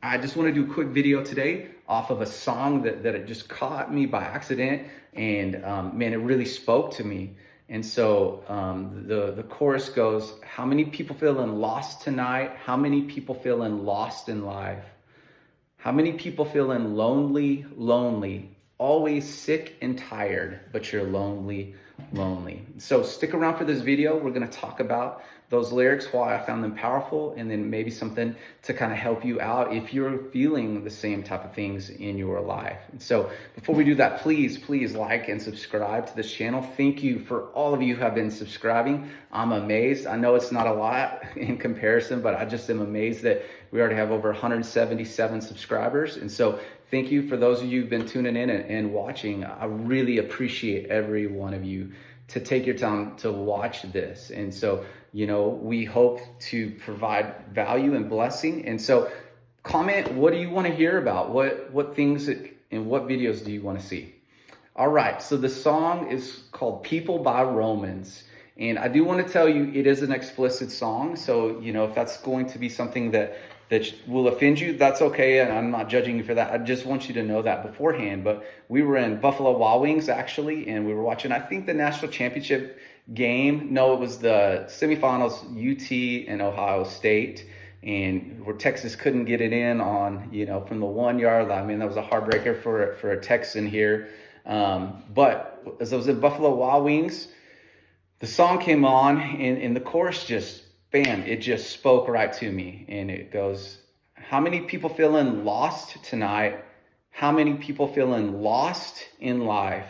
I just want to do a quick video today off of a song that it just caught me by accident, and man, it really spoke to me. And so the chorus goes, how many people feeling lost tonight? How many people feeling lost in life? How many people feeling lonely, lonely, always sick and tired, but you're lonely, lonely. So stick around for this video. We're going to talk about those lyrics, why I found them powerful, and then maybe something to kind of help you out if you're feeling the same type of things in your life. And so before we do that, please like and subscribe to this channel. Thank you for all of you who have been subscribing. I'm amazed. I know it's not a lot in comparison, but I just am amazed that we already have over 177 subscribers. And so thank you for those of you who've been tuning in and watching. I really appreciate every one of you to take your time to watch this. And so, we hope to provide value and blessing. And so comment, what do you want to hear about? What things and what videos do you want to see? All right, so the song is called People by Romans. And I do want to tell you, it is an explicit song. So, if that's going to be something that will offend you, that's okay. And I'm not judging you for that. I just want you to know that beforehand. But we were in Buffalo Wild Wings, actually, and we were watching, I think, the national championship game. No, it was the semifinals, UT and Ohio State, and where Texas couldn't get it in on, from the 1 yard line. I mean, that was a heartbreaker for a Texan here. But as I was in Buffalo Wild Wings, the song came on, and the chorus just, bam, it just spoke right to me. And it goes, how many people feeling lost tonight? How many people feeling lost in life?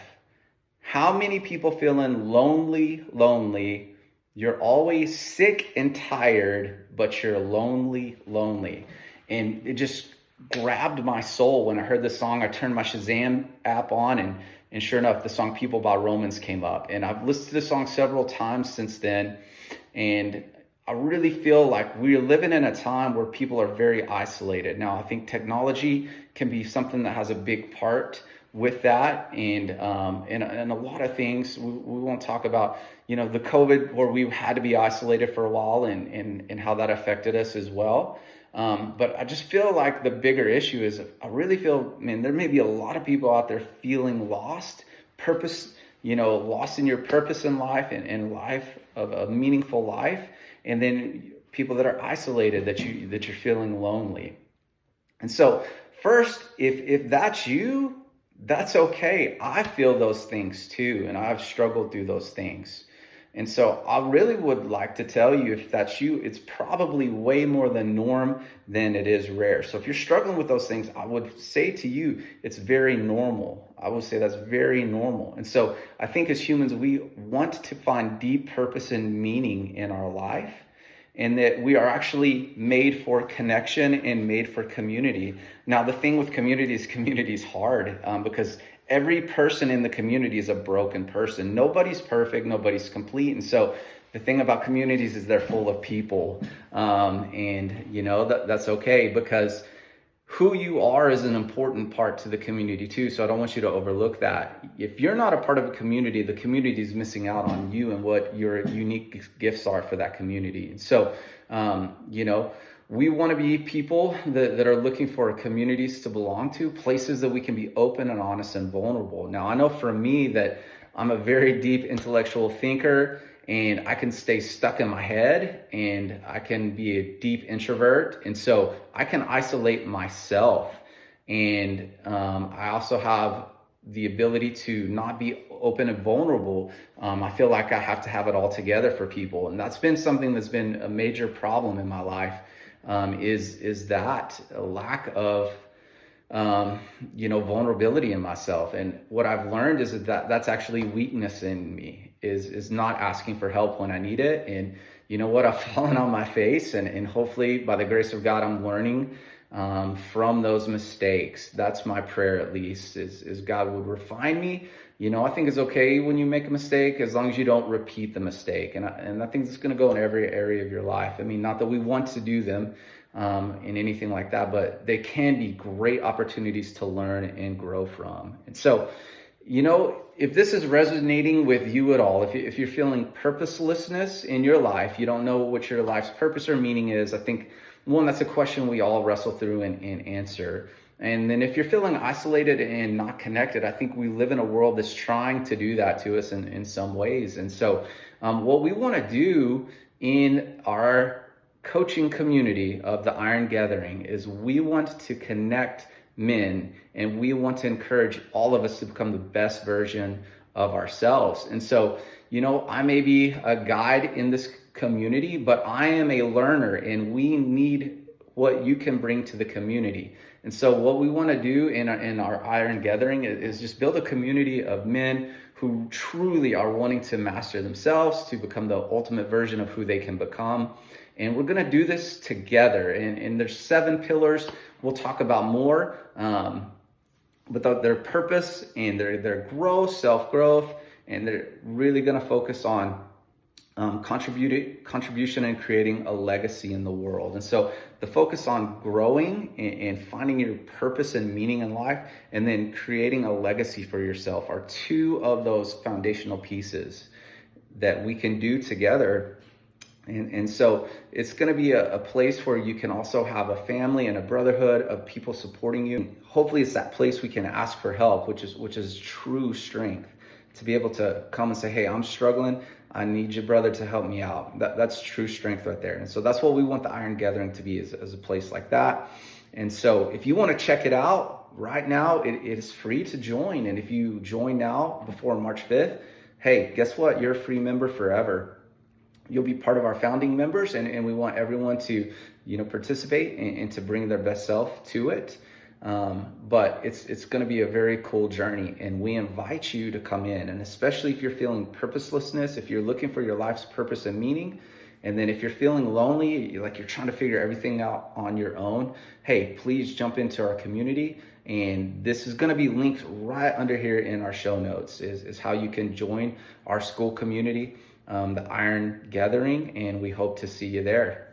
How many people feeling lonely, lonely? You're always sick and tired, but you're lonely, lonely. And it just grabbed my soul when I heard this song. I turned my Shazam app on, and sure enough, the song People by Romans came up. And I've listened to the song several times since then. And I really feel like we're living in a time where people are very isolated. Now, I think technology can be something that has a big part with that. And a lot of things we won't talk about, the COVID, where we had to be isolated for a while, and how that affected us as well. But I just feel like the bigger issue is, I really feel, man, there may be a lot of people out there feeling lost, lost in your purpose in life, and life of a meaningful life. And then people that are isolated, that you're feeling lonely. And so first, if that's you, that's okay. I feel those things too, and I've struggled through those things. And so I really would like to tell you, if that's you, it's probably way more the norm than it is rare. So if you're struggling with those things, I would say to you, it's very normal. I would say that's very normal. And so I think as humans, we want to find deep purpose and meaning in our life, and that we are actually made for connection and made for community. Now, the thing with community is hard, because every person in the community is a broken person. Nobody's perfect, nobody's complete. And so the thing about communities is they're full of people. That's okay, because who you are is an important part to the community too. So I don't want you to overlook that. If you're not a part of a community, the community is missing out on you and what your unique gifts are for that community. And so, we want to be people that are looking for communities to belong to, places that we can be open and honest and vulnerable. Now, I know for me that I'm a very deep intellectual thinker, and I can stay stuck in my head, and I can be a deep introvert. And so I can isolate myself. And I also have the ability to not be open and vulnerable. I feel like I have to have it all together for people. And that's been something that's been a major problem in my life, is that a lack of vulnerability in myself. And what I've learned is that that's actually weakness in me, is not asking for help when I need it. And you know what, I've fallen on my face, and hopefully by the grace of God, I'm learning from those mistakes. That's my prayer, at least, is God would refine me. I think it's okay when you make a mistake, as long as you don't repeat the mistake. And I think it's going to go in every area of your life. I mean, not that we want to do them in anything like that, but they can be great opportunities to learn and grow from. And so, if this is resonating with you at all, if you're feeling purposelessness in your life, you don't know what your life's purpose or meaning is, I think One, that's a question we all wrestle through and answer. And then if you're feeling isolated and not connected, I think we live in a world that's trying to do that to us in some ways. And so what we want to do in our coaching community of the Iron Gathering is we want to connect men, and we want to encourage all of us to become the best version of ourselves. And so, I may be a guide in this community, but I am a learner, and we need what you can bring to the community. And so what we want to do in our Iron Gathering is just build a community of men who truly are wanting to master themselves, to become the ultimate version of who they can become. And we're going to do this together. And there's 7 pillars. We'll talk about more, but their purpose and their growth, self-growth, and they're really going to focus on contribution and creating a legacy in the world. And so the focus on growing and finding your purpose and meaning in life, and then creating a legacy for yourself, are 2 of those foundational pieces that we can do together. And so it's going to be a place where you can also have a family and a brotherhood of people supporting you. Hopefully it's that place we can ask for help, which is true strength, to be able to come and say, hey, I'm struggling. I need your brother to help me out. That's true strength right there. And so that's what we want the Iron Gathering to be, is a place like that. And so if you want to check it out right now, it is free to join. And if you join now before March 5th, hey, guess what? You're a free member forever. You'll be part of our founding members, and we want everyone to, participate and to bring their best self to it. But it's going to be a very cool journey, and we invite you to come in. And especially if you're feeling purposelessness, if you're looking for your life's purpose and meaning, and then if you're feeling lonely, like you're trying to figure everything out on your own, hey, please jump into our community. And this is going to be linked right under here in our show notes, is how you can join our school community, the Iron Gathering, and we hope to see you there.